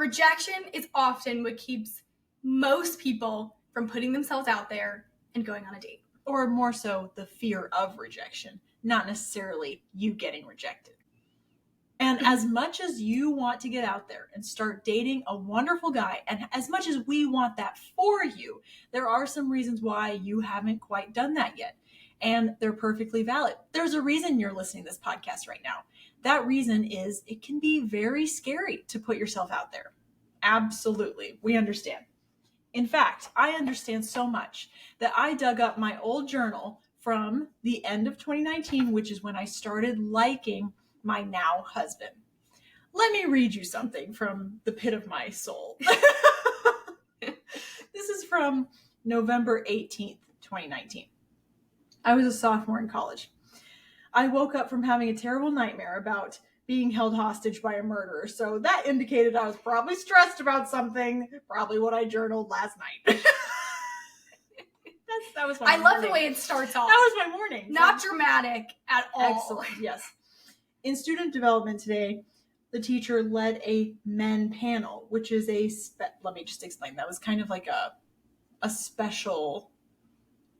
Rejection is often what keeps most people from putting themselves out there and going on a date. Or more so, the fear of rejection, not necessarily you getting rejected. And as much as you want to get out there and start dating a wonderful guy, and as much as we want that for you, there are some reasons why you haven't quite done that yet. And they're perfectly valid. There's a reason you're listening to this podcast right now. That reason is it can be very scary to put yourself out there. Absolutely. We understand. In fact, I understand so much that I dug up my old journal from the end of 2019, which is when I started liking my now husband. Let me read you something from the pit of my soul. This is from November 18th, 2019. I was a sophomore in college. I woke up from having a terrible nightmare about being held hostage by a murderer. So that indicated I was probably stressed about something, probably what I journaled last night. That was my morning. I love the way it starts off. That was my morning. Not dramatic at all. Excellent, yes. In student development today, the teacher led a men panel, which is let me just explain. That was kind of like a special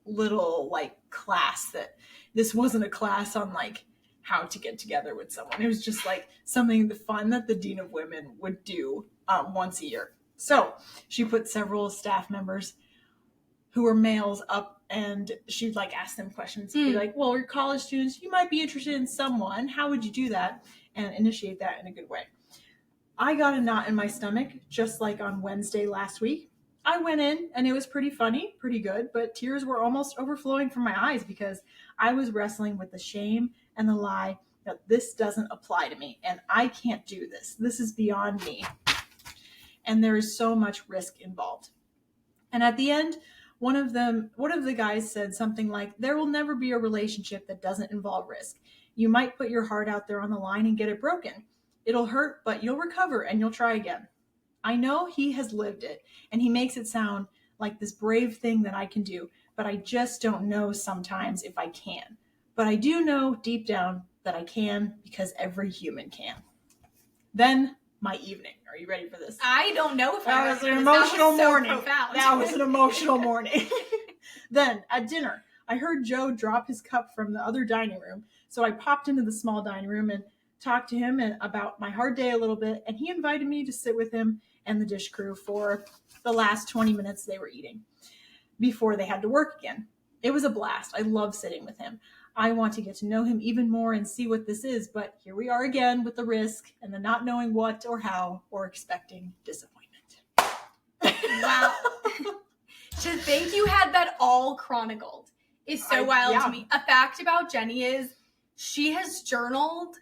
little like class that this wasn't a class on like how to get together with someone. It was just like something fun that the Dean of Women would do once a year. So she put several staff members who were males up, and she'd like ask them questions. Be like, well, you're college students. You might be interested in someone. How would you do that? And initiate that in a good way. I got a knot in my stomach, just like on Wednesday last week. I went in and it was pretty funny, pretty good, but tears were almost overflowing from my eyes because I was wrestling with the shame and the lie that this doesn't apply to me and I can't do this. This is beyond me. And there is so much risk involved. And at the end, one of the guys said something like, there will never be a relationship that doesn't involve risk. You might put your heart out there on the line and get it broken. It'll hurt, but you'll recover and you'll try again. I know he has lived it, and he makes it sound like this brave thing that I can do, but I just don't know sometimes if I can. But I do know deep down that I can because every human can. Then my evening. Are you ready for this? I don't know if that was an emotional morning. Profound. That was an emotional morning. Then at dinner, I heard Joe drop his cup from the other dining room, so I popped into the small dining room and talked to him about my hard day a little bit, and he invited me to sit with him and the dish crew for the last 20 minutes they were eating before they had to work again. It was a blast. I love sitting with him. I want to get to know him even more and see what this is, but here we are again with the risk and the not knowing what or how or expecting disappointment. Wow. To think you had that all chronicled is so wild to me. A fact about Jenny is she has journaled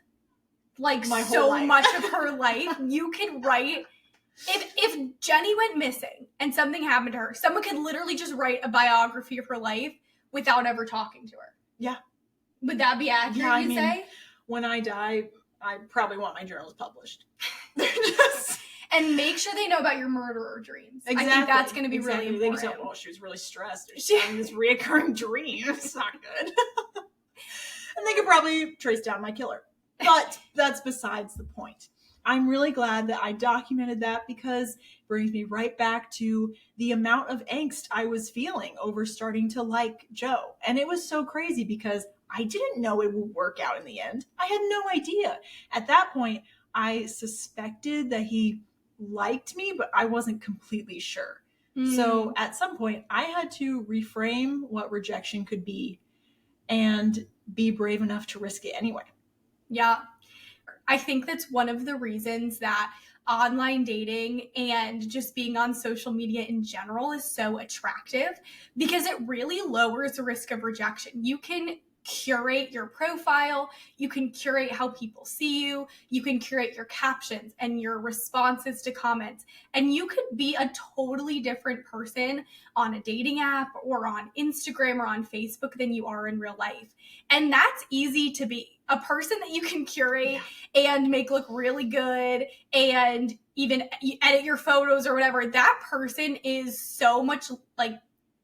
like so much of her life. You could write, if Jenny went missing and something happened to her, someone could literally just write a biography of her life without ever talking to her. Yeah. Would that be accurate, you say? When I die, I probably want my journals published. And make sure they know about your murderer dreams. Exactly. I think that's going to be really important. They can tell, oh, she was really stressed. She's having this reoccurring dream. It's not good. And they could probably trace down my killer. But that's besides the point. I'm really glad that I documented that because it brings me right back to the amount of angst I was feeling over starting to like Joe. And it was so crazy because I didn't know it would work out in the end. I had no idea. At that point, I suspected that he liked me, but I wasn't completely sure. So at some point, I had to reframe what rejection could be and be brave enough to risk it anyway. Yeah. I think that's one of the reasons that online dating and just being on social media in general is so attractive because it really lowers the risk of rejection. You can curate your profile, you can curate how people see you, you can curate your captions and your responses to comments, and you could be a totally different person on a dating app or on Instagram or on Facebook than you are in real life. And that's easy to be. A person that you can curate and make look really good and even edit your photos or whatever, that person is so much like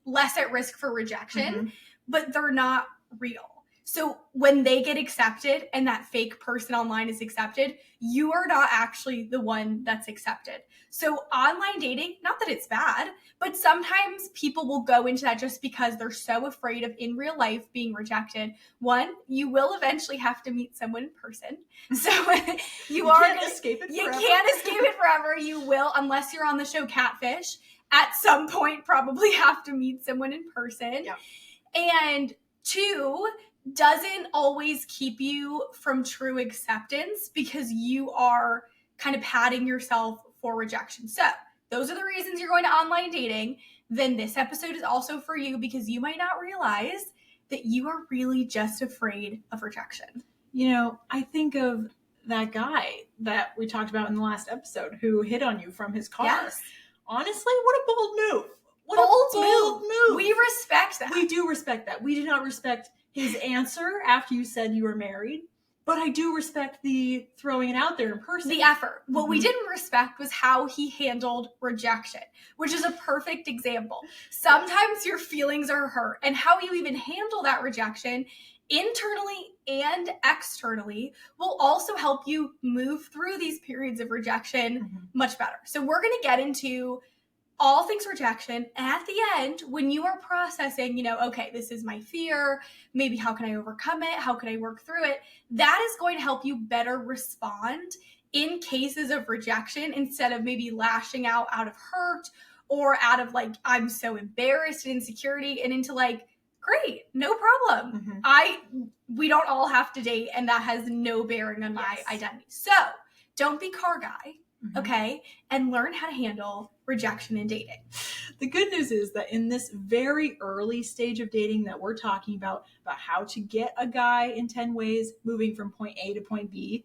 less at risk for rejection, but they're not real. So when they get accepted and that fake person online is accepted, you are not actually the one that's accepted. So online dating, not that it's bad, but sometimes people will go into that just because they're so afraid of in real life being rejected. One, you will eventually have to meet someone in person. So you can't escape it you forever. can't escape it forever. You will, unless you're on the show Catfish, at some point probably have to meet someone in person. Yep. And two, doesn't always keep you from true acceptance because you are kind of padding yourself for rejection. So those are the reasons you're going to online dating. Then this episode is also for you because you might not realize that you are really just afraid of rejection. You know, I think of that guy that we talked about in the last episode who hit on you from his car. Yes. Honestly, what a bold move. What Bold a bold move. We respect that. We do respect that. We do not respect his answer after you said you were married, but I do respect the throwing it out there in person. The effort. What we didn't respect was how he handled rejection, which is a perfect example. Sometimes your feelings are hurt, and how you even handle that rejection internally and externally will also help you move through these periods of rejection much better. So we're going to get into all things rejection. And at the end, when you are processing, okay, this is my fear, maybe how can I overcome it? How can I work through it? That is going to help you better respond in cases of rejection instead of maybe lashing out of hurt or out of like, I'm so embarrassed and insecurity, and into like, great, no problem. We don't all have to date, and that has no bearing on my identity. So don't be car guy. Okay, and learn how to handle rejection in dating. The good news is that in this very early stage of dating that we're talking about how to get a guy in 10 ways, moving from point A to point B,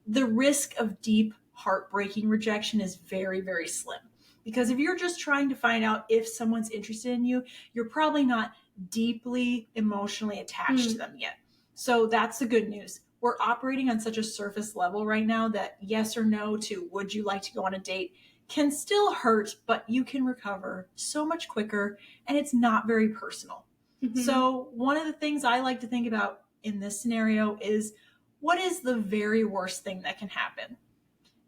the risk of deep, heartbreaking rejection is very, very slim. Because if you're just trying to find out if someone's interested in you, you're probably not deeply emotionally attached to them yet. So that's the good news. We're operating on such a surface level right now that yes or no to would you like to go on a date can still hurt, but you can recover so much quicker, and it's not very personal. So one of the things I like to think about in this scenario is, what is the very worst thing that can happen?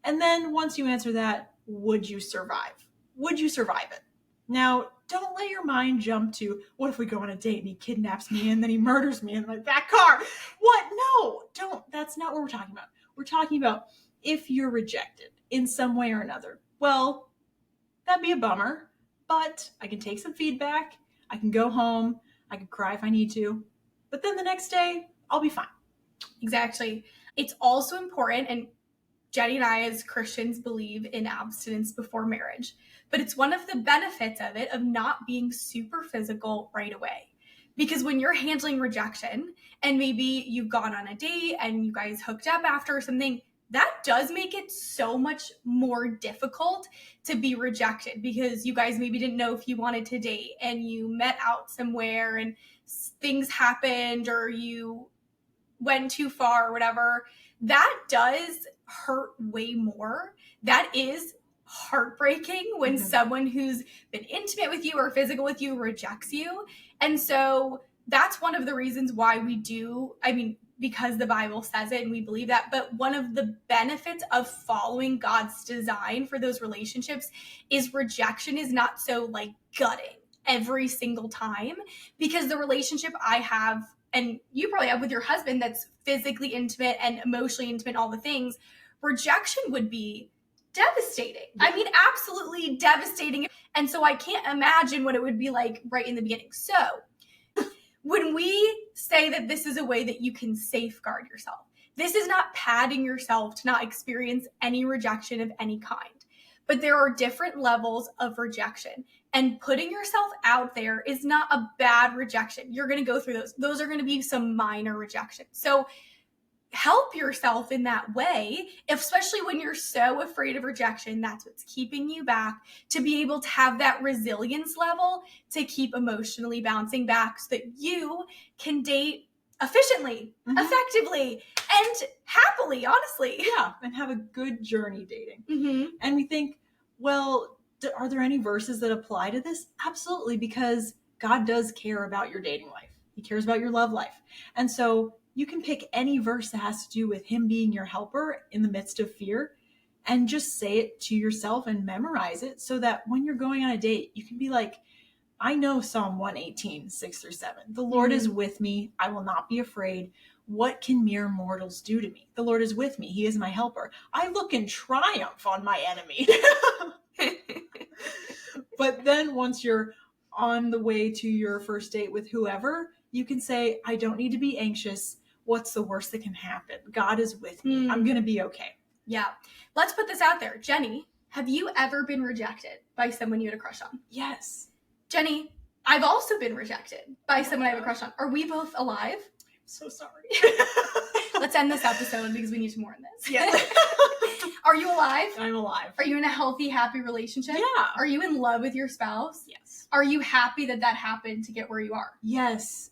And then once you answer that, would you survive? Would you survive it? Now, don't let your mind jump to, what if we go on a date and he kidnaps me and then he murders me in that car? What? No, don't. That's not what we're talking about. We're talking about if you're rejected in some way or another. Well, that'd be a bummer, but I can take some feedback. I can go home. I can cry if I need to. But then the next day, I'll be fine. Exactly. It's also important, and Jenny and I as Christians believe in abstinence before marriage, but it's one of the benefits of it of not being super physical right away. Because when you're handling rejection and maybe you've gone on a date and you guys hooked up after or something, that does make it so much more difficult to be rejected because you guys maybe didn't know if you wanted to date and you met out somewhere and things happened or you went too far or whatever. That does hurt way more. That is heartbreaking when someone who's been intimate with you or physical with you rejects you. And so that's one of the reasons why we do, because the Bible says it and we believe that, but one of the benefits of following God's design for those relationships is rejection is not so like gutting every single time, because the relationship I have, and you probably have with your husband that's physically intimate and emotionally intimate, all the things, rejection would be devastating. Absolutely devastating. And so I can't imagine what it would be like right in the beginning. So when we say that this is a way that you can safeguard yourself, this is not padding yourself to not experience any rejection of any kind. But there are different levels of rejection, and putting yourself out there is not a bad rejection. You're going to go through those. Those are going to be some minor rejections. So help yourself in that way, especially when you're so afraid of rejection. That's what's keeping you back, to be able to have that resilience level to keep emotionally bouncing back so that you can date efficiently, effectively, and happily, honestly. Yeah, and have a good journey dating. And we think, well, are there any verses that apply to this? Absolutely, because God does care about your dating life. He cares about your love life. And so you can pick any verse that has to do with him being your helper in the midst of fear and just say it to yourself and memorize it so that when you're going on a date, you can be like, I know Psalm 118, 6-7. The Lord is with me. I will not be afraid. What can mere mortals do to me? The Lord is with me. He is my helper. I look in triumph on my enemy. But then once you're on the way to your first date with whoever, you can say, I don't need to be anxious. What's the worst that can happen? God is with me. I'm going to be okay. Yeah. Let's put this out there. Jenny, have you ever been rejected by someone you had a crush on? Yes. Jenny, I've also been rejected by someone I have a crush on. Are we both alive? I'm so sorry. Let's end this episode because we need more in this. Yeah. Are you alive? I'm alive. Are you in a healthy, happy relationship? Yeah. Are you in love with your spouse? Yes. Are you happy that happened to get where you are? Yes.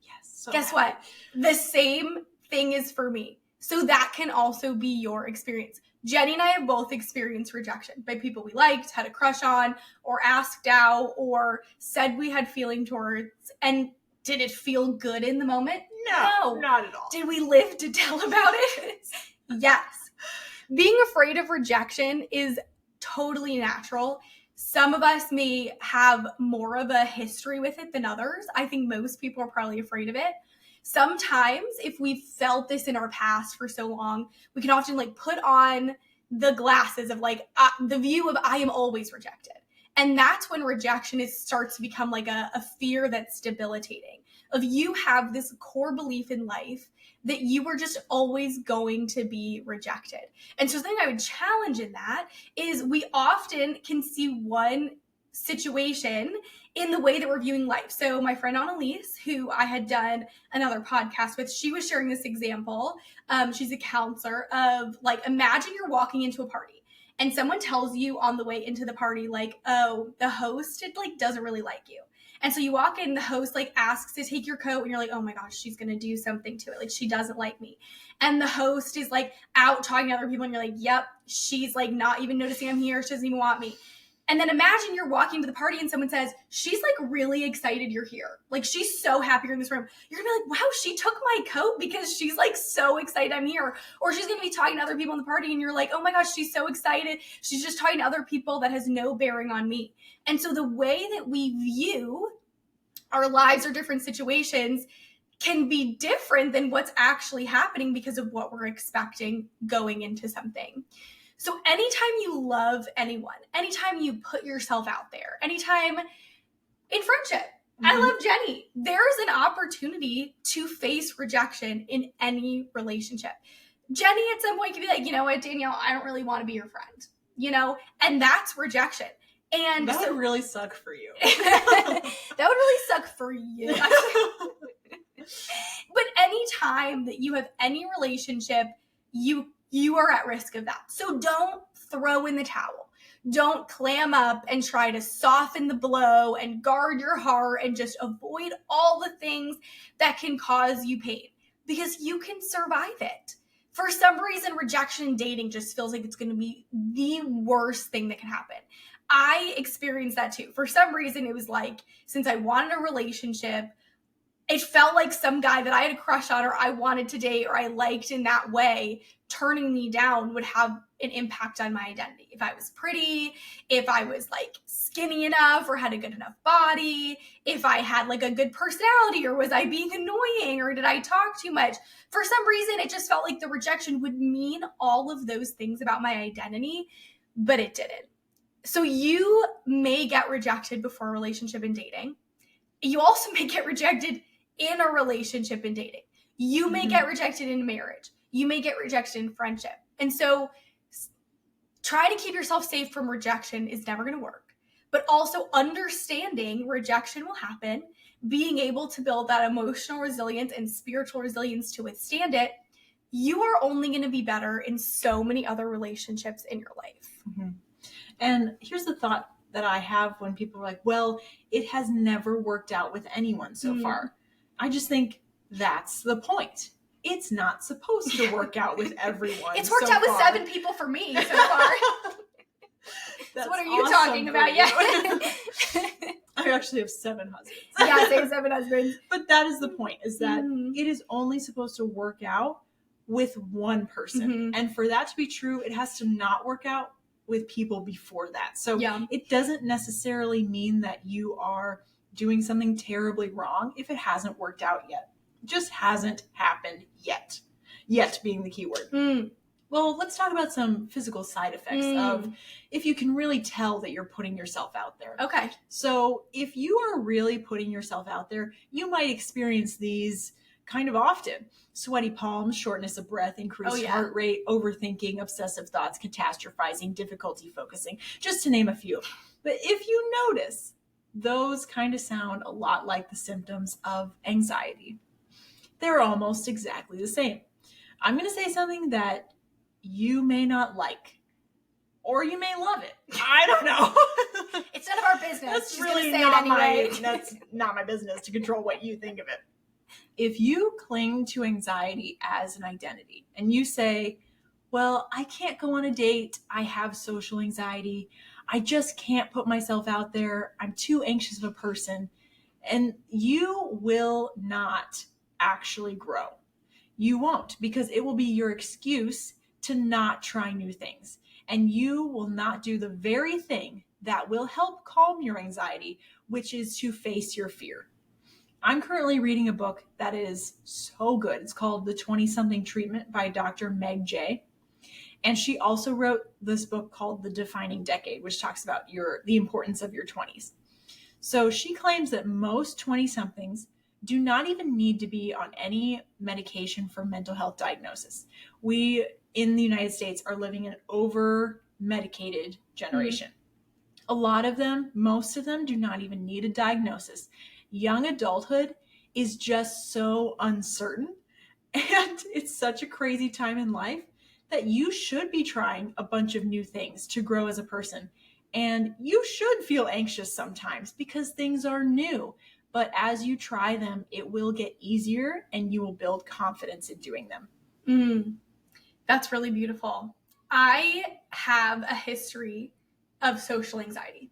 Yes. So Guess what? The same thing is for me. So that can also be your experience. Jenny and I have both experienced rejection by people we liked, had a crush on, or asked out, or said we had feeling towards. And did it feel good in the moment? No, not at all. Did we live to tell about it? Yes. Being afraid of rejection is totally natural. Some of us may have more of a history with it than others. I think most people are probably afraid of it. Sometimes if we've felt this in our past for so long, we can often put on the glasses of the view of I am always rejected. And that's when rejection starts to become a fear that's debilitating. Of you have this core belief in life that you were just always going to be rejected. And so the thing I would challenge in that is we often can see one situation in the way that we're viewing life. So my friend Annalise, who I had done another podcast with, she was sharing this example. She's a counselor of imagine you're walking into a party and someone tells you on the way into the party, oh, the host, doesn't really like you. And so you walk in, the host asks to take your coat and you're like, oh my gosh, she's going to do something to it. She doesn't like me. And the host is out talking to other people and you're like, yep, she's not even noticing I'm here. She doesn't even want me. And then imagine you're walking to the party and someone says, she's really excited you're here. She's so happy you're in this room. You're gonna be like, wow, she took my coat because she's so excited I'm here. Or she's gonna be talking to other people in the party and you're like, oh my gosh, she's so excited. She's just talking to other people that has no bearing on me. And so the way that we view our lives or different situations can be different than what's actually happening because of what we're expecting going into something. So anytime you love anyone, anytime you put yourself out there, anytime in friendship, I love Jenny, there's an opportunity to face rejection in any relationship. Jenny at some point could be like, you know what, Danielle, I don't really want to be your friend, and that's rejection. And that would really suck for you. That would really suck for you. But anytime that you have any relationship, you are at risk of that. So don't throw in the towel. Don't clam up and try to soften the blow and guard your heart and just avoid all the things that can cause you pain because you can survive it. For some reason, rejection in dating just feels like it's going to be the worst thing that can happen. I experienced that too. For some reason, it was since I wanted a relationship, it felt like some guy that I had a crush on or I wanted to date or I liked in that way, turning me down would have an impact on my identity. If I was pretty, if I was skinny enough or had a good enough body, if I had a good personality or was I being annoying or did I talk too much? For some reason, it just felt like the rejection would mean all of those things about my identity, but it didn't. So you may get rejected before a relationship and dating. You also may get rejected in a relationship and dating. You may get rejected in marriage. You may get rejected in friendship. And so trying to keep yourself safe from rejection is never going to work. But also understanding rejection will happen, being able to build that emotional resilience and spiritual resilience to withstand it, you are only going to be better in so many other relationships in your life. Mm-hmm. And here's the thought that I have when people are like, well, it has never worked out with anyone so far. I just think that's the point. It's not supposed to work out with everyone. It's worked out with 7 people for me so far. So what are you talking about? Yeah. I actually have 7 husbands. Yeah, I have 7 husbands. But that is the point, is that it is only supposed to work out with one person. And for that to be true, it has to not work out with people before that. So it doesn't necessarily mean that you are doing something terribly wrong if it hasn't worked out yet. It just hasn't happened yet. Yet being the key word. Well, let's talk about some physical side effects of if you can really tell that you're putting yourself out there. Okay. So if you are really putting yourself out there, you might experience these kind of often. Sweaty palms, shortness of breath, increased heart rate, overthinking, obsessive thoughts, catastrophizing, difficulty focusing, just to name a few. But if you notice, those kind of sound a lot like the symptoms of anxiety. They're almost exactly the same. I'm going to say something that you may not like, or you may love it. I don't know. It's none of our business. That's She's really say not it anyway. that's not my business to control what you think of it. If you cling to anxiety as an identity and you say, well, I can't go on a date. I have social anxiety. I just can't put myself out there. I'm too anxious of a person. And you will not actually grow. You won't, because it will be your excuse to not try new things. And you will not do the very thing that will help calm your anxiety, which is to face your fear. I'm currently reading a book that is so good. It's called The 20-Something Treatment by Dr. Meg J. And she also wrote this book called The Defining Decade, which talks about the importance of your 20s. So she claims that most 20-somethings do not even need to be on any medication for mental health diagnosis. We, in the United States, are living in an over-medicated generation. A lot of them, most of them, do not even need a diagnosis. Young adulthood is just so uncertain, and it's such a crazy time in life that you should be trying a bunch of new things to grow as a person. And you should feel anxious sometimes because things are new. But as you try them, it will get easier and you will build confidence in doing them. That's really beautiful. I have a history of social anxiety.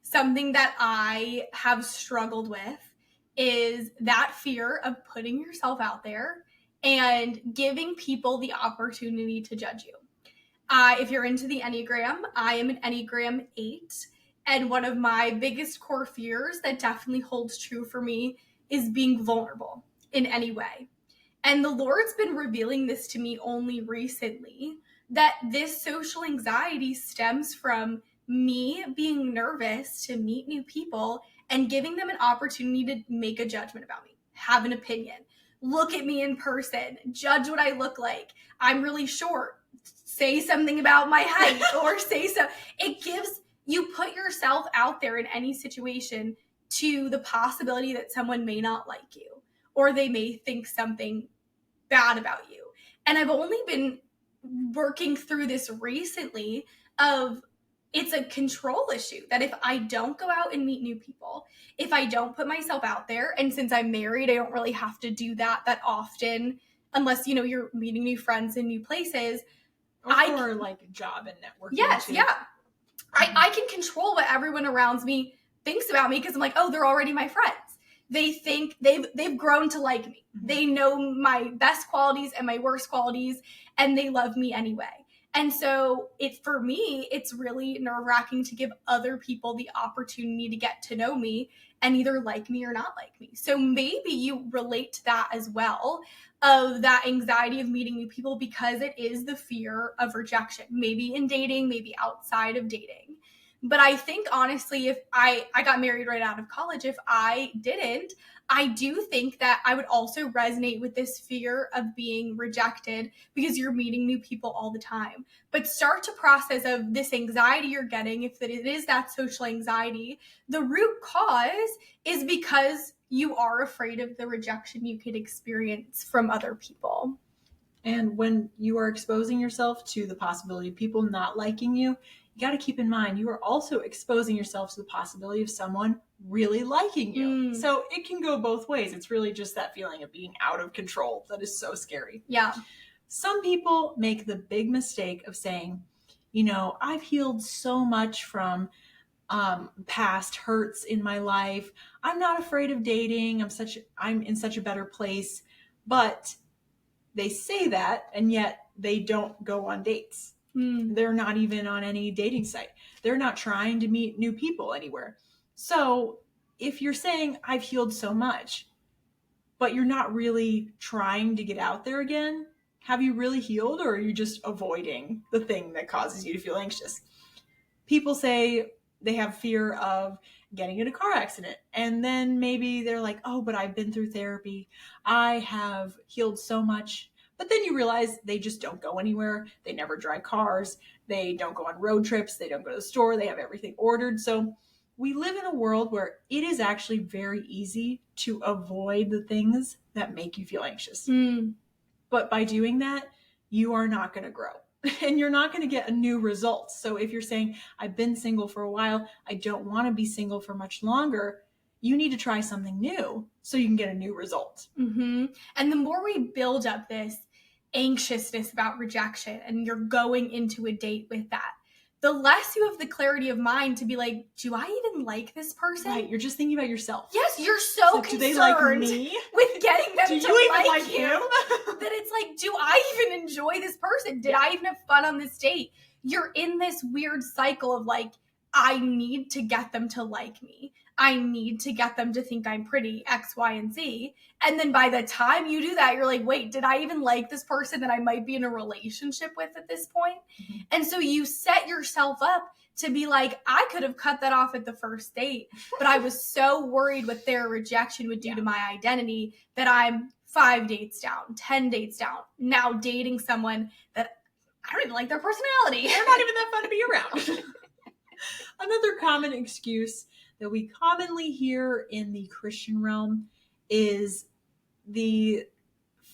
Something that I have struggled with is that fear of putting yourself out there and giving people the opportunity to judge you. If you're into the Enneagram, I am an Enneagram 8. And one of my biggest core fears that definitely holds true for me is being vulnerable in any way. And the Lord's been revealing this to me only recently, that this social anxiety stems from me being nervous to meet new people and giving them an opportunity to make a judgment about me, have an opinion, look at me in person, judge what I look like. I'm really short. Say something about my height or say so. It gives you put yourself out there in any situation to the possibility that someone may not like you or they may think something bad about you. And I've only been working through this recently of it's a control issue that if I don't go out and meet new people, if I don't put myself out there, and since I'm married, I don't really have to do that often unless, you're meeting new friends in new places. Or like job and networking. Yes, too. yeah. I can control what everyone around me thinks about me because I'm like, oh, they're already my friends. They think they've grown to like me. They know my best qualities and my worst qualities, and they love me anyway. And so for me, it's really nerve-wracking to give other people the opportunity to get to know me and either like me or not like me. So maybe you relate to that as well, of that anxiety of meeting new people, because it is the fear of rejection, maybe in dating, maybe outside of dating. But I think honestly, if I got married right out of college, if I didn't, I do think that I would also resonate with this fear of being rejected because you're meeting new people all the time. But start to process of this anxiety you're getting, if it is that social anxiety, the root cause is because you are afraid of the rejection you could experience from other people. And when you are exposing yourself to the possibility of people not liking you, you got to keep in mind you are also exposing yourself to the possibility of someone really liking you. So it can go both ways. It's really just that feeling of being out of control that is so scary. Yeah. Some people make the big mistake of saying, I've healed so much from past hurts in my life. I'm not afraid of dating. I'm in such a better place. But they say that, and yet they don't go on dates. They're not even on any dating site. They're not trying to meet new people anywhere. So if you're saying I've healed so much, but you're not really trying to get out there again, have you really healed, or are you just avoiding the thing that causes you to feel anxious? People say they have fear of getting in a car accident, and then maybe they're like, oh, but I've been through therapy. I have healed so much. But then you realize they just don't go anywhere. They never drive cars. They don't go on road trips. They don't go to the store. They have everything ordered. So we live in a world where it is actually very easy to avoid the things that make you feel anxious. But by doing that, you are not going to grow. And you're not going to get a new result. So if you're saying, I've been single for a while, I don't want to be single for much longer, you need to try something new so you can get a new result. And the more we build up this anxiousness about rejection and you're going into a date with that, the less you have the clarity of mind to be like, do I even like this person? Right, you're just thinking about yourself. Yes, you're so concerned do they like me? With getting them do to you even like him? That it's like, do I even enjoy this person? Did I even have fun on this date? You're in this weird cycle of like, I need to get them to like me. I need to get them to think I'm pretty, X, Y, and Z. And then by the time you do that, you're like, wait, did I even like this person that I might be in a relationship with at this point? And so you set yourself up to be like, I could have cut that off at the first date, but I was so worried what their rejection would do to my identity that I'm 5 dates down, 10 dates down, now dating someone that I don't even like their personality. They're not even that fun to be around. Another common excuse that we commonly hear in the Christian realm is the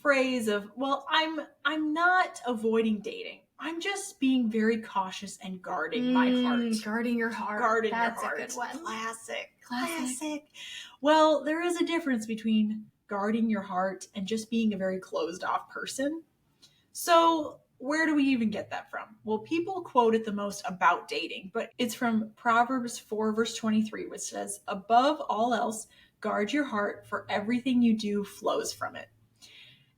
phrase of, well, I'm not avoiding dating. I'm just being very cautious and guarding my heart. Guarding your heart. That's your heart. That's a good one. Classic. Well, there is a difference between guarding your heart and just being a very closed off person. So where do we even get that from? Well, people quote it the most about dating, but it's from Proverbs 4, verse 23, which says, above all else, guard your heart, for everything you do flows from it.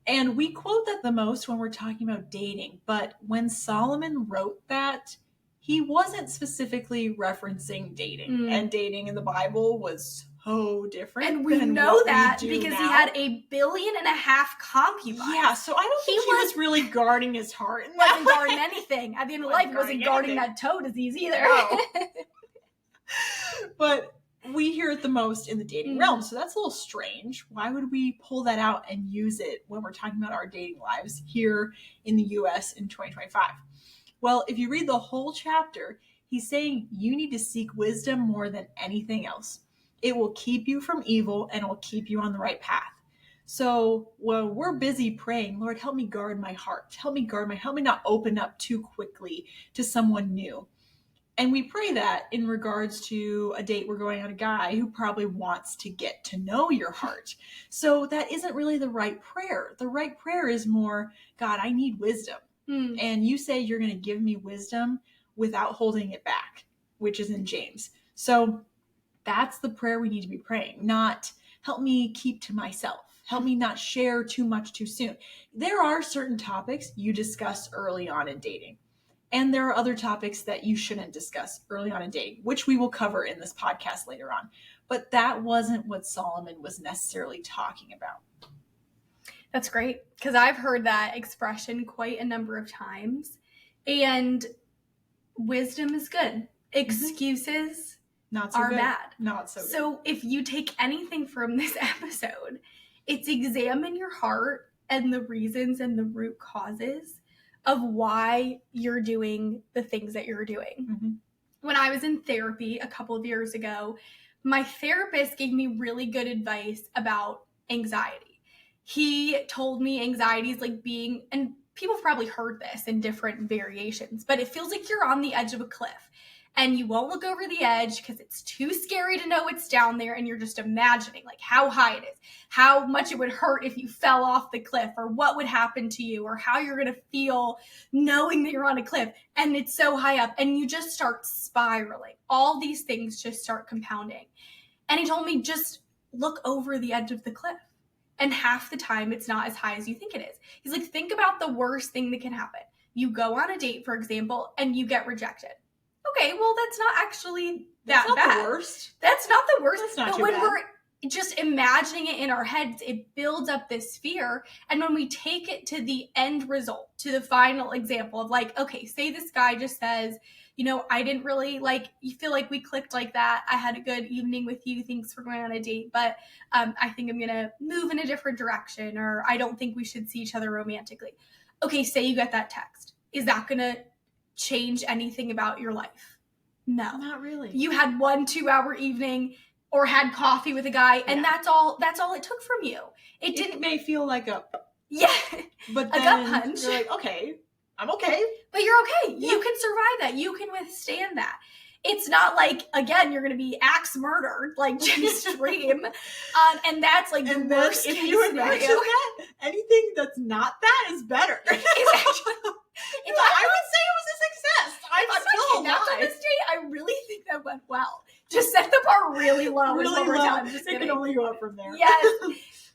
And we quote that the most when we're talking about dating, but when Solomon wrote that, he wasn't specifically referencing dating. And dating in the Bible was so different. And we know that because he had 1.5 billion concubines. Yeah, so I don't think he was really guarding his heart. He wasn't guarding anything. At the end of life, he wasn't guarding that toe disease either. No. But we hear it the most in the dating realm, so that's a little strange. Why would we pull that out and use it when we're talking about our dating lives here in the US in 2025? Well, if you read the whole chapter, he's saying you need to seek wisdom more than anything else. It will keep you from evil and it will keep you on the right path. So when we're busy praying, Lord, help me guard my heart. Help me not open up too quickly to someone new. And we pray that in regards to a date we're going on, a guy who probably wants to get to know your heart. So that isn't really the right prayer. The right prayer is more, God, I need wisdom. And you say you're going to give me wisdom without holding it back, which is in James. So that's the prayer we need to be praying, not help me keep to myself. Help me not share too much too soon. There are certain topics you discuss early on in dating. And there are other topics that you shouldn't discuss early on in dating, which we will cover in this podcast later on. But that wasn't what Solomon was necessarily talking about. That's great, because I've heard that expression quite a number of times. And wisdom is good. Excuses are bad. Not so good. So if you take anything from this episode, it's examine your heart and the reasons and the root causes of why you're doing the things that you're doing. When I was in therapy a couple of years ago, my therapist gave me really good advice about anxiety. He told me anxiety is like being, and people have probably heard this in different variations, but it feels like you're on the edge of a cliff. and you won't look over the edge because it's too scary to know it's down there, and you're just imagining like how high it is, how much it would hurt if you fell off the cliff, or what would happen to you, or how you're going to feel knowing that you're on a cliff and it's so high up, and you just start spiraling. All these things just start compounding. And he told me, just look over the edge of the cliff. And half the time, it's not as high as you think it is. He's like, think about the worst thing that can happen. You go on a date, for example, and you get rejected. Okay, well, that's not actually that bad. That's not the worst. That's not the worst. That's not but too when bad. we're just imagining it in our heads, it builds up this fear. And when we take it to the end result, to the final example of like, okay, say this guy just says, you know, I didn't really like, you feel like we clicked like that. I had a good evening with you. Thanks for going on a date. But I think I'm going to move in a different direction, or I don't think we should see each other romantically. Okay, say you get that text. Is that going to change anything about your life? No. Not really. You had 1 2-hour evening or had coffee with a guy, and that's all it took from you. It may feel like a but then a gut punch. You're like, okay, I'm okay. But you're okay. Yeah. You can survive that. You can withstand that. It's not like, again, you're going to be axe murdered, like just Stream. And that's like the worst case if you scenario. imagine that, anything that's not that is better. It's actually, I would say it was a success. I'm still kidnapped on alive. this date, I really think that went well. Just set the bar really low. Really low. low. It can only go up from there. Yes.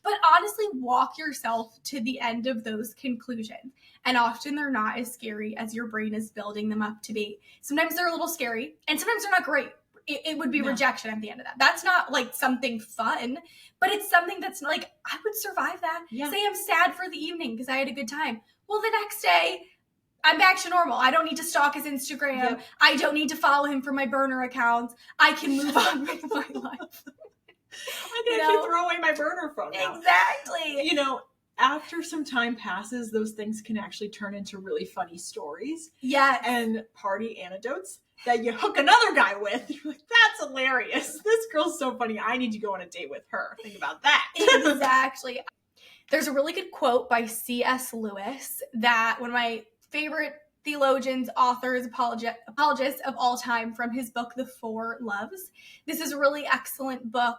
But honestly, walk yourself to the end of those conclusions. And often they're not as scary as your brain is building them up to be. Sometimes they're a little scary, and sometimes they're not great. It would be rejection at the end of that. That's not like something fun, but it's something that's like, I would survive that. Yeah. Say I'm sad for the evening because I had a good time. Well, the next day, I'm back to normal. I don't need to stalk his Instagram. Yep. I don't need to follow him from my burner accounts. I can move on with my life. I can actually throw away my burner phone now. Exactly. You know, after some time passes, those things can actually turn into really funny stories. Yes. And party anecdotes that you hook another guy with. You're like, that's hilarious. This girl's so funny. I need to go on a date with her. Think about that. Exactly. There's a really good quote by C.S. Lewis that one of my favorite theologians, authors, apologists of all time, from his book, The Four Loves. This is a really excellent book.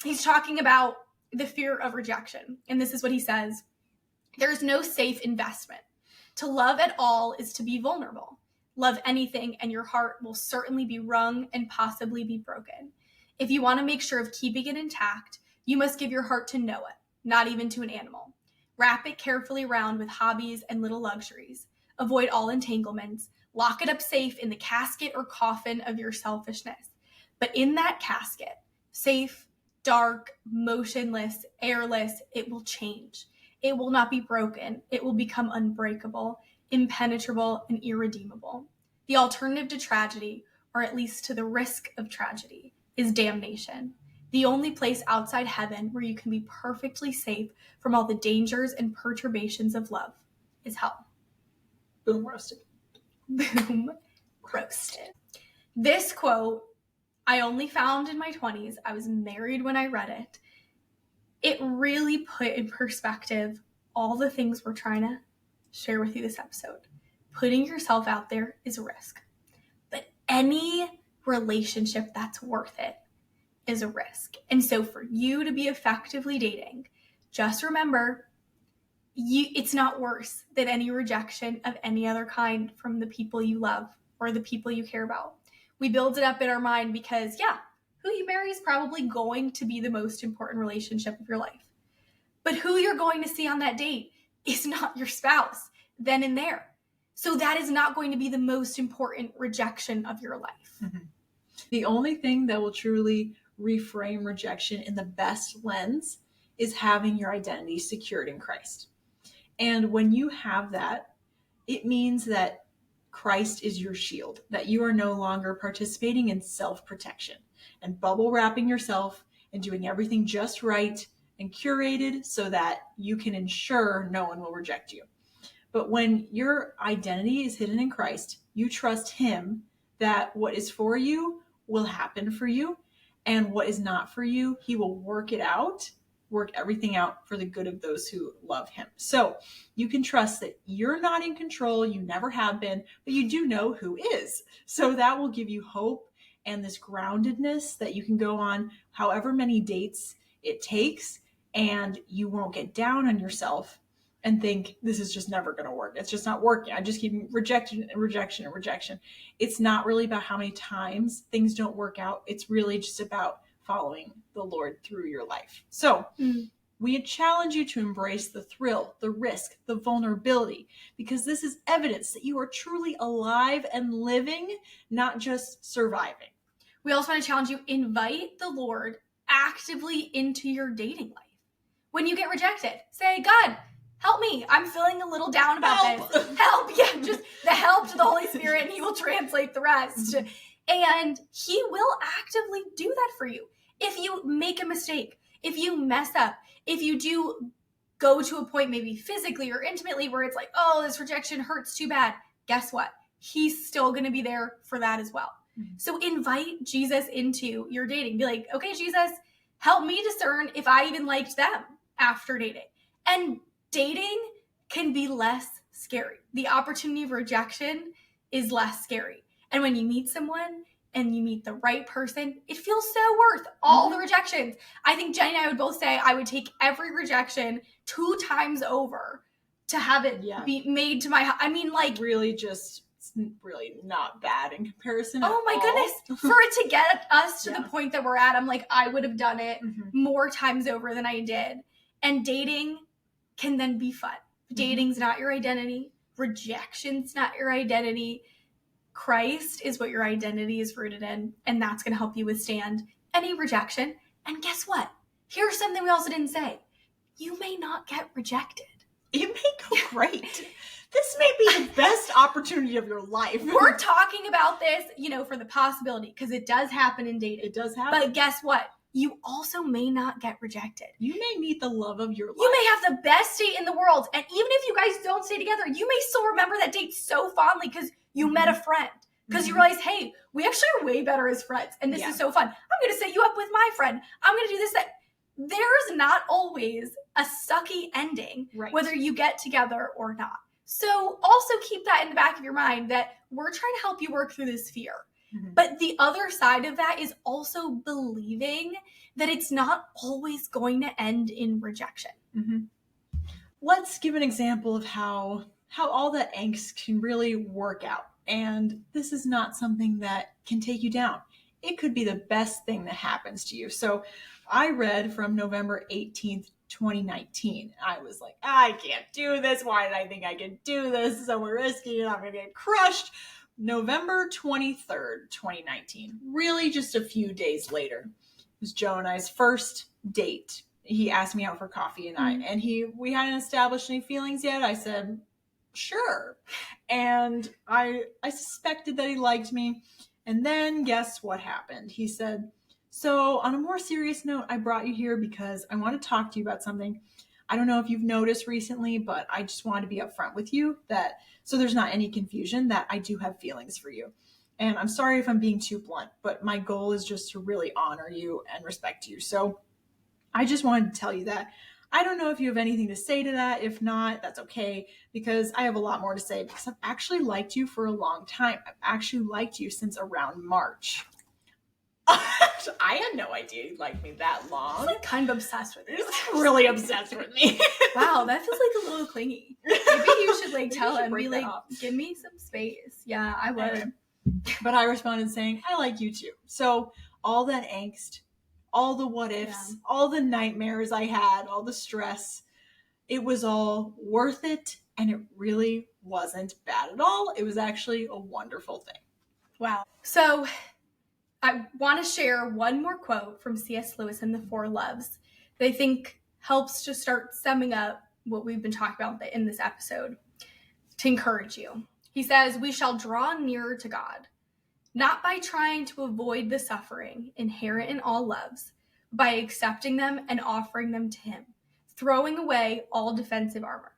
He's talking about the fear of rejection. And this is what he says. There's no safe investment. To love at all is to be vulnerable. Love anything and your heart will certainly be wrung and possibly be broken. If you want to make sure of keeping it intact, you must give your heart to no one, not even to an animal. Wrap it carefully around with hobbies and little luxuries. Avoid all entanglements. Lock it up safe in the casket or coffin of your selfishness. But in that casket, safe, dark, motionless, airless, it will change. It will not be broken. It will become unbreakable, impenetrable, and irredeemable. The alternative to tragedy, or at least to the risk of tragedy, is damnation. The only place outside heaven where you can be perfectly safe from all the dangers and perturbations of love is hell. Boom roasted. Boom roasted. This quote I only found in my 20s. I was married when I read it. It really put in perspective all the things we're trying to share with you this episode. Putting yourself out there is a risk. But any relationship that's worth it is a risk. And so for you to be effectively dating, just remember, it's not worse than any rejection of any other kind from the people you love or the people you care about. We build it up in our mind because, who you marry is probably going to be the most important relationship of your life. But who you're going to see on that date is not your spouse then and there. So that is not going to be the most important rejection of your life. Mm-hmm. The only thing that will truly reframe rejection in the best lens is having your identity secured in Christ. And when you have that, it means that Christ is your shield, that you are no longer participating in self-protection and bubble wrapping yourself and doing everything just right and curated so that you can ensure no one will reject you. But when your identity is hidden in Christ, you trust him that what is for you will happen for you, and what is not for you, he will work it out work everything out for the good of those who love him. So you can trust that you're not in control. You never have been, but you do know who is. So that will give you hope and this groundedness that you can go on however many dates it takes, and you won't get down on yourself and think this is just never going to work. It's just not working. I just keep rejection and rejection and rejection. It's not really about how many times things don't work out. It's really just about following the Lord through your life. So we challenge you to embrace the thrill, the risk, the vulnerability, because this is evidence that you are truly alive and living, not just surviving. We also want to challenge you, invite the Lord actively into your dating life. When you get rejected, say, God, help me. I'm feeling a little down about this. Help. Yeah, just the help to the Holy Spirit, and he will translate the rest. And he will actively do that for you. If you make a mistake, if you mess up, if you do go to a point maybe physically or intimately where it's like, oh, this rejection hurts too bad, guess what? He's still going to be there for that as well. So invite Jesus into your dating. Be like, okay, Jesus, help me discern if I even liked them after dating. And dating can be less scary. The opportunity of rejection is less scary. And when you meet someone and you meet the right person, it feels so worth all the rejections. I think Jenny and I would both say I would take every rejection 2 times over to have it be made to my, really just, it's really not bad in comparison. Oh my goodness. For it to get us to the point that we're at, I'm like, I would have done it more times over than I did. And dating can then be fun. Dating's not your identity. Rejection's not your identity. Christ is what your identity is rooted in, and that's going to help you withstand any rejection. And guess what? Here's something we also didn't say. You may not get rejected. It may go great. This may be the best opportunity of your life. We're talking about this, for the possibility, because it does happen in dating. It does happen. But guess what? You also may not get rejected. You may meet the love of your life. You may have the best date in the world. And even if you guys don't stay together, you may still remember that date so fondly because you met a friend. Because you realize, hey, we actually are way better as friends. And this is so fun. I'm going to set you up with my friend. I'm going to do this, that. There's not always a sucky ending, whether you get together or not. So also keep that in the back of your mind that we're trying to help you work through this fear. But the other side of that is also believing that it's not always going to end in rejection. Let's give an example of how all that angst can really work out. And this is not something that can take you down. It could be the best thing that happens to you. So I read from November 18th, 2019. I was like, I can't do this. Why did I think I could do this? It's so risky and I'm going to get crushed. November 23rd, 2019, really just a few days later, it was Joe and I's first date. He asked me out for coffee and we hadn't established any feelings yet. I said, sure. And I suspected that he liked me. And then guess what happened? He said, so on a more serious note, I brought you here because I want to talk to you about something. I don't know if you've noticed recently, but I just want to be upfront with you so there's not any confusion that I do have feelings for you. And I'm sorry if I'm being too blunt, but my goal is just to really honor you and respect you. So I just wanted to tell you that. I don't know if you have anything to say to that. If not, that's okay, because I have a lot more to say because I've actually liked you for a long time. I've actually liked you since around March. I had no idea you liked me that long. I'm kind of obsessed with you. Really obsessed with me. Wow, that feels like a little clingy. Maybe you should tell him, be like, give me some space. Yeah, I would. Anyway, but I responded saying, I like you too. So all that angst, all the what ifs, all the nightmares I had, all the stress, it was all worth it. And it really wasn't bad at all. It was actually a wonderful thing. Wow. So I want to share one more quote from C.S. Lewis in The Four Loves that I think helps to start summing up what we've been talking about in this episode to encourage you. He says, we shall draw nearer to God, not by trying to avoid the suffering inherent in all loves, by accepting them and offering them to him, throwing away all defensive armor.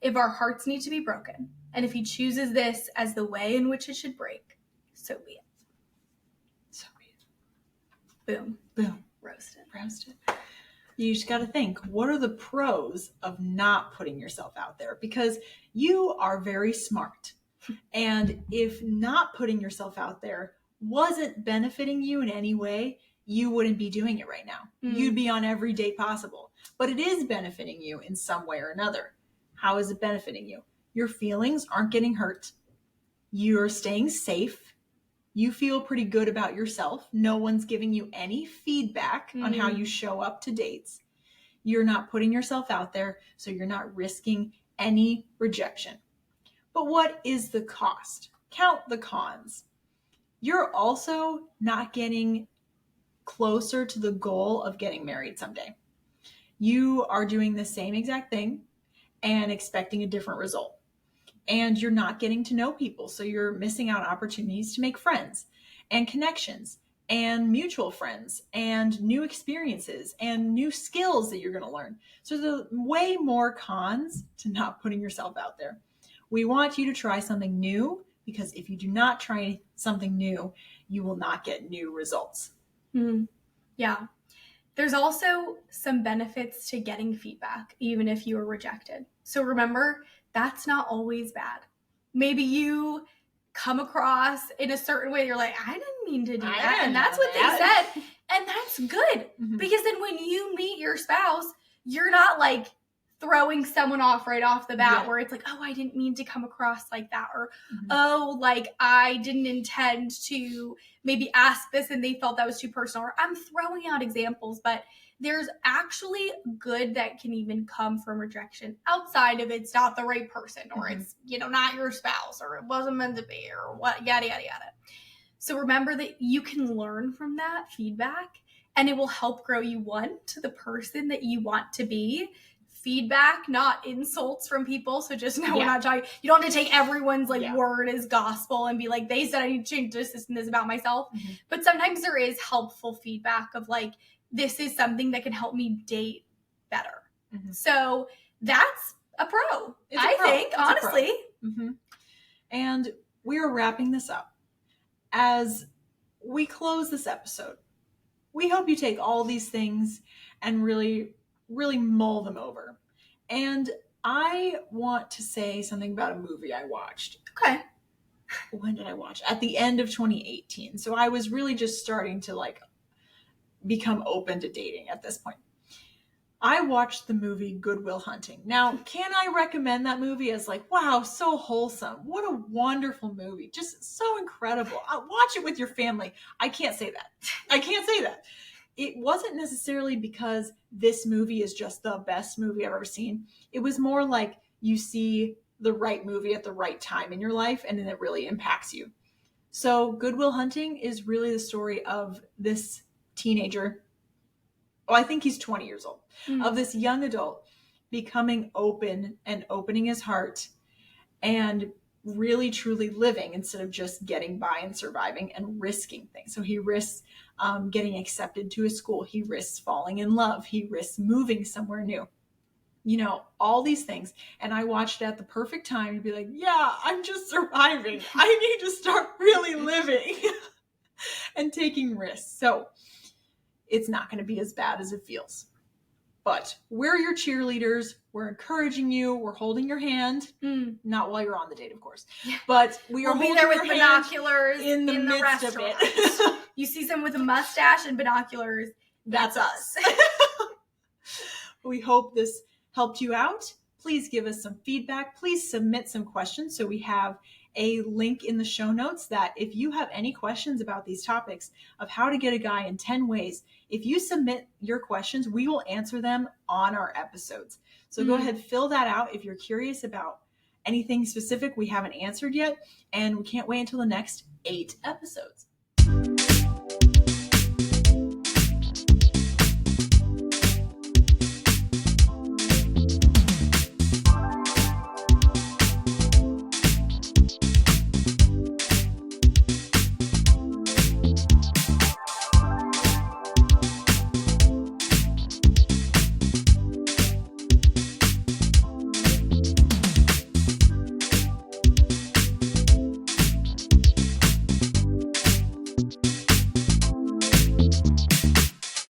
If our hearts need to be broken, and if he chooses this as the way in which it should break, so be it. So be it. Boom. Boom. Roasted. Roasted. You just got to think, what are the pros of not putting yourself out there? Because you are very smart. And if not putting yourself out there wasn't benefiting you in any way, you wouldn't be doing it right now. You'd be on every date possible. But it is benefiting you in some way or another. How is it benefiting you? Your feelings aren't getting hurt. You're staying safe. You feel pretty good about yourself. No one's giving you any feedback on how you show up to dates. You're not putting yourself out there, so you're not risking any rejection. But what is the cost? Count the cons. You're also not getting closer to the goal of getting married someday. You are doing the same exact thing and expecting a different result. And you're not getting to know people, so you're missing out on opportunities to make friends and connections and mutual friends and new experiences and new skills that you're going to learn. So there's way more cons to not putting yourself out there. We want you to try something new, because if you do not try something new, you will not get new results. Yeah. There's also some benefits to getting feedback, even if you are rejected. So remember, that's not always bad. Maybe you come across in a certain way, you're like, I didn't mean to do that. And that's what they said. And that's good. Because then when you meet your spouse, you're not like throwing someone off right off the bat where it's like, oh, I didn't mean to come across like that. Or, oh, like I didn't intend to maybe ask this and they felt that was too personal. Or I'm throwing out examples, but there's actually good that can even come from rejection outside of it's not the right person, or it's, not your spouse, or it wasn't meant to be, or what, yada, yada, yada. So remember that you can learn from that feedback, and it will help grow you, one, to the person that you want to be. Feedback, not insults from people. So just know we're not talking, you don't have to take everyone's word as gospel and be like, they said I need to change this and this about myself. But sometimes there is helpful feedback of like, this is something that can help me date better. So that's a pro, I think, honestly. And we are wrapping this up. As we close this episode, we hope you take all these things and really mull them over. And I want to say something about a movie I watched. Okay. When did I watch? At the end of 2018. So I was really just starting to like become open to dating at this point. I watched the movie Good Will Hunting. Now, can I recommend that movie as like, wow, so wholesome. What a wonderful movie. Just so incredible. Watch it with your family. I can't say that. It wasn't necessarily because this movie is just the best movie I've ever seen. It was more like you see the right movie at the right time in your life, and then it really impacts you. So Good Will Hunting is really the story of this teenager. Oh, I think he's 20 years old. Of this young adult becoming open and opening his heart and really truly living instead of just getting by and surviving and risking things. So he risks getting accepted to a school. He risks falling in love. He risks moving somewhere new. All these things. And I watched it at the perfect time to be like, yeah, I'm just surviving. I need to start really living and taking risks. So it's not going to be as bad as it feels. But we're your cheerleaders. We're encouraging you. We're holding your hand. Not while you're on the date, of course. But we are holding there with your binoculars in the midst restaurant. of it. You see someone with a mustache and binoculars. That's us. We hope this helped you out. Please give us some feedback. Please submit some questions. So we have a link in the show notes that if you have any questions about these topics of how to get a guy in 10 ways, if you submit your questions, we will answer them on our episodes. So go ahead, fill that out if you're curious about anything specific we haven't answered yet. And we can't wait until the next 8 episodes.